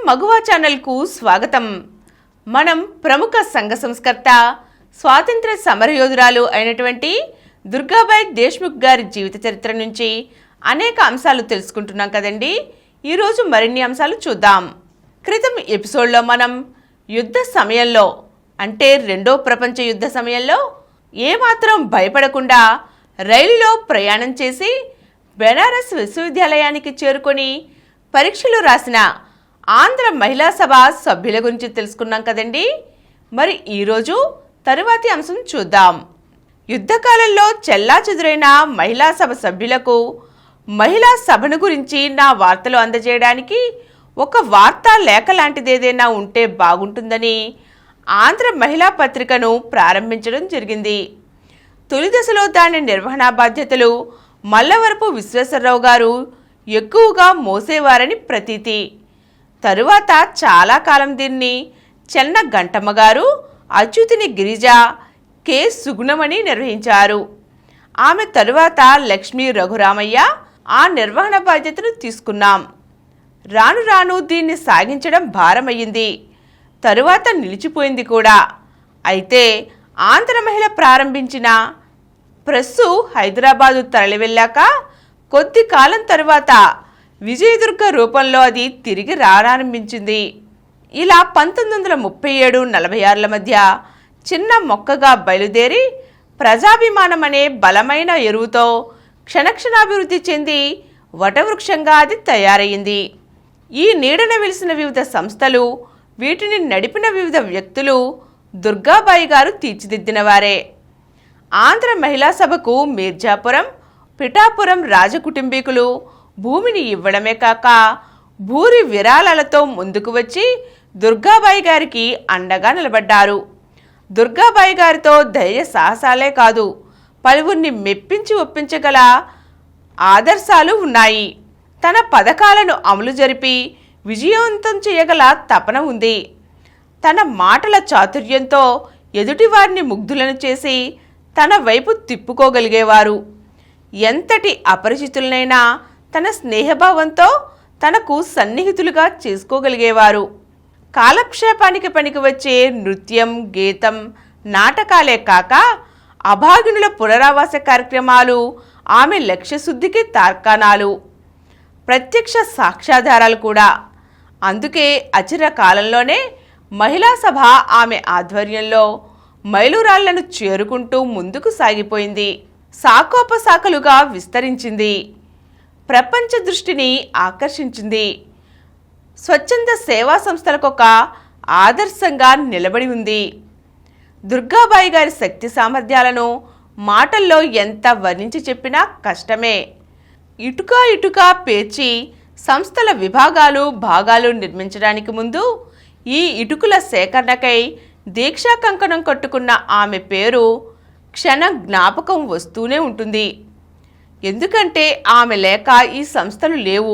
మగువా ఛానల్కు స్వాగతం. మనం ప్రముఖ సంఘ సంస్కర్త, స్వాతంత్ర సమరయోధురాలు అయినటువంటి దుర్గాబాయి దేశ్ముఖ్ గారి జీవిత చరిత్ర నుంచి అనేక అంశాలు తెలుసుకుంటున్నాం కదండి. ఈరోజు మరిన్ని అంశాలు చూద్దాం. క్రితం ఎపిసోడ్లో మనం యుద్ధ సమయంలో అంటే రెండో ప్రపంచ యుద్ధ సమయంలో ఏమాత్రం భయపడకుండా రైలులో ప్రయాణం చేసి బెనారస్ విశ్వవిద్యాలయానికి చేరుకొని పరీక్షలు రాసిన ఆంధ్ర మహిళా సభ సభ్యుల గురించి తెలుసుకున్నాం కదండి. మరి ఈరోజు తరువాతి అంశం చూద్దాం. యుద్ధకాలంలో చెల్లాచెదురైన మహిళా సభ సభ్యులకు మహిళా సభను గురించి నా వార్తలు అందజేయడానికి ఒక వార్తా లేఖ లాంటిదేదైనా ఉంటే బాగుంటుందని ఆంధ్ర మహిళా పత్రికను ప్రారంభించడం జరిగింది. తొలి దశలో దాని నిర్వహణా బాధ్యతలు మల్లవరపు విశ్వేశ్వరరావు గారు ఎక్కువగా మోసేవారని ప్రతీతి. తరువాత చాలా కాలం దీన్ని చెన్న గంటమ్మ గారు, అచ్యుతిని గిరిజ, కె సుగుణమణి నిర్వహించారు. ఆమె తరువాత లక్ష్మీ రఘురామయ్య ఆ నిర్వహణ బాధ్యతను తీసుకున్నాం. రాను రాను దీన్ని సాగించడం భారమయ్యింది. తరువాత నిలిచిపోయింది కూడా. అయితే ఆంధ్ర మహిళ ప్రారంభించిన ప్రెస్సు హైదరాబాదు తరలి వెళ్ళాక కొద్ది కాలం తరువాత విజయదుర్గ రూపంలో అది తిరిగి రారారంభించింది. ఇలా 1937-46 మధ్య చిన్న మొక్కగా బయలుదేరి ప్రజాభిమానం అనే బలమైన ఎరువుతో క్షణక్షణాభివృద్ధి చెంది వటవృక్షంగా అది తయారయ్యింది. ఈ నీడన వెలిసిన వివిధ సంస్థలు, వీటిని నడిపిన వివిధ వ్యక్తులు దుర్గాబాయి గారు తీర్చిదిద్దినవారే. ఆంధ్ర మహిళా సభకు మీర్జాపురం, పిఠాపురం రాజకుటుంబీకులు భూమిని ఇవ్వడమే కాక భూరి విరాళాలతో ముందుకు వచ్చి దుర్గాబాయి గారికి అండగా నిలబడ్డారు. దుర్గాబాయి గారితో ధైర్య సాహసాలే కాదు, పలువురిని మెప్పించి ఒప్పించగల ఆదర్శాలు ఉన్నాయి. తన పథకాలను అమలు జరిపి విజయవంతం చేయగల తపన ఉంది. తన మాటల చాతుర్యంతో ఎదుటివారిని ముగ్ధులను చేసి తన వైపు తిప్పుకోగలిగేవారు. ఎంతటి అపరిచితులనైనా తన స్నేహభావంతో తనకు సన్నిహితులుగా చేసుకోగలిగేవారు. కాలక్షేపానికి పనికి వచ్చే నృత్యం, గీతం, నాటకాలే కాక అభాగినుల పునరావాస కార్యక్రమాలు ఆమె లక్ష్యశుద్ధికి తార్కాణాలు, ప్రత్యక్ష సాక్ష్యాధారాలు కూడా. అందుకే అచిర కాలంలోనే మహిళా సభ ఆమె ఆధ్వర్యంలో మైలురాళ్లను చేరుకుంటూ ముందుకు సాగిపోయింది. శాఖోపశాఖలుగా విస్తరించింది. ప్రపంచ దృష్టిని ఆకర్షించింది. స్వచ్ఛంద సేవా సంస్థలకొక ఆదర్శంగా నిలబడి ఉంది. దుర్గాబాయి గారి శక్తి సామర్థ్యాలను మాటల్లో ఎంత వర్ణించి చెప్పినా కష్టమే. ఇటుక పేర్చి సంస్థల విభాగాలు, భాగాలు నిర్మించడానికి ముందు ఈ ఇటుకల సేకరణకై దీక్షా కంకణం కట్టుకున్న ఆమె పేరు క్షణ జ్ఞాపకం వస్తూనే ఉంటుంది. ఎందుకంటే ఆమె లేక ఈ సంస్థలు లేవు.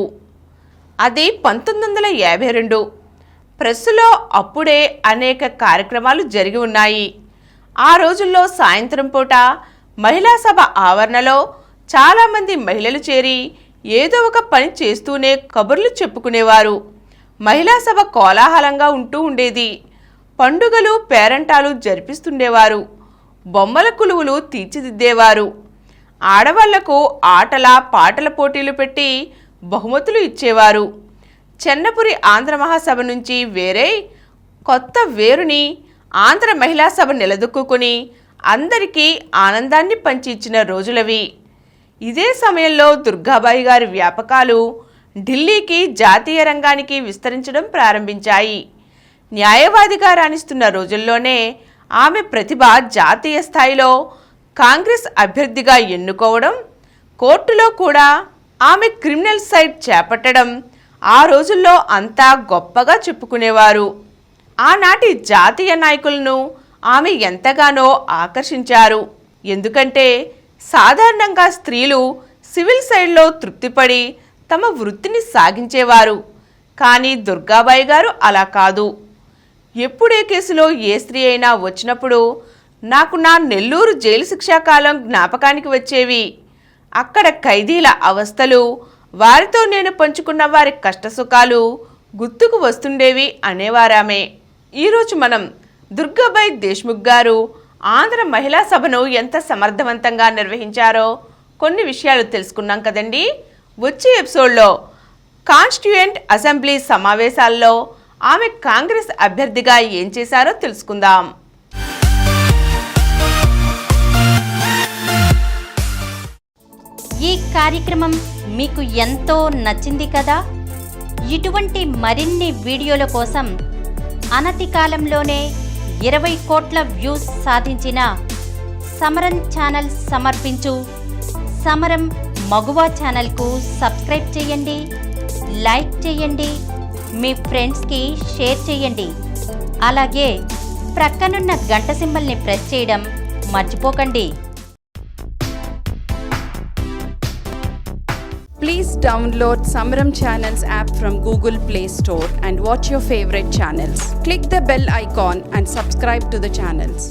అది 1952. ప్రెస్సులో అప్పుడే అనేక కార్యక్రమాలు జరిగి ఉన్నాయి. ఆ రోజుల్లో సాయంత్రం పూట మహిళా సభ ఆవరణలో చాలామంది మహిళలు చేరి ఏదో ఒక పని చేస్తూనే కబుర్లు చెప్పుకునేవారు. మహిళా సభ కోలాహలంగా ఉంటూ ఉండేది. పండుగలు, పేరంటాలు జరిపిస్తుండేవారు. బొమ్మల కొలువులు తీర్చిదిద్దేవారు. ఆడవాళ్లకు ఆటల పాటల పోటీలు పెట్టి బహుమతులు ఇచ్చేవారు. చెన్నపురి ఆంధ్ర మహాసభ నుంచి వేరే కొత్త వేరుని ఆంధ్ర మహిళా సభ నిలదొక్కుని అందరికీ ఆనందాన్ని పంచి ఇచ్చిన రోజులవి. ఇదే సమయంలో దుర్గాబాయి గారి వ్యాపకాలు ఢిల్లీకి, జాతీయ రంగానికి విస్తరించడం ప్రారంభించాయి. న్యాయవాదిగా రాణిస్తున్న రోజుల్లోనే ఆమె ప్రతిభ జాతీయ స్థాయిలో కాంగ్రెస్ అభ్యర్థిగా ఎన్నుకోవడం, కోర్టులో కూడా ఆమె క్రిమినల్ సైడ్ చేపట్టడం ఆ రోజుల్లో అంతా గొప్పగా చెప్పుకునేవారు. ఆనాటి జాతీయ నాయకులను ఆమె ఎంతగానో ఆకర్షించారు. ఎందుకంటే సాధారణంగా స్త్రీలు సివిల్ సైడ్లో తృప్తిపడి తమ వృత్తిని సాగించేవారు. కానీ దుర్గాబాయి గారు అలా కాదు. ఎప్పుడే కేసులో ఏ స్త్రీ అయినా వచ్చినప్పుడు నాకు నా నెల్లూరు జైలు శిక్షాకాలం జ్ఞాపకానికి వచ్చేవి. అక్కడ ఖైదీల అవస్థలు, వారితో నేను పంచుకున్న వారి కష్టసుఖాలు గుర్తుకు వస్తుండేవి అనేవారామే. ఈరోజు మనం దుర్గాబాయ్ దేశ్ముఖ్ గారు ఆంధ్ర మహిళా సభను ఎంత సమర్థవంతంగా నిర్వహించారో కొన్ని విషయాలు తెలుసుకున్నాం కదండి. వచ్చే ఎపిసోడ్లో కాన్స్టిట్యూయెంట్ అసెంబ్లీ సమావేశాల్లో ఆమె కాంగ్రెస్ అభ్యర్థిగా ఏం చేశారో తెలుసుకుందాం. ఈ కార్యక్రమం మీకు ఎంతో నచ్చింది కదా. ఇటువంటి మరిన్ని వీడియోల కోసం అనతి కాలంలోనే 20 కోట్ల వ్యూస్ సాధించిన సమరం ఛానల్ సమర్పించు సమరం మగువ ఛానల్కు సబ్స్క్రైబ్ చేయండి, లైక్ చేయండి, మీ ఫ్రెండ్స్కి షేర్ చేయండి. అలాగే ప్రక్కనున్న గంట సింబల్ని ప్రెస్ చేయడం మర్చిపోకండి. Please download Samaram Channels app from Google Play Store and watch your favorite channels. Click the bell icon and subscribe to the channels.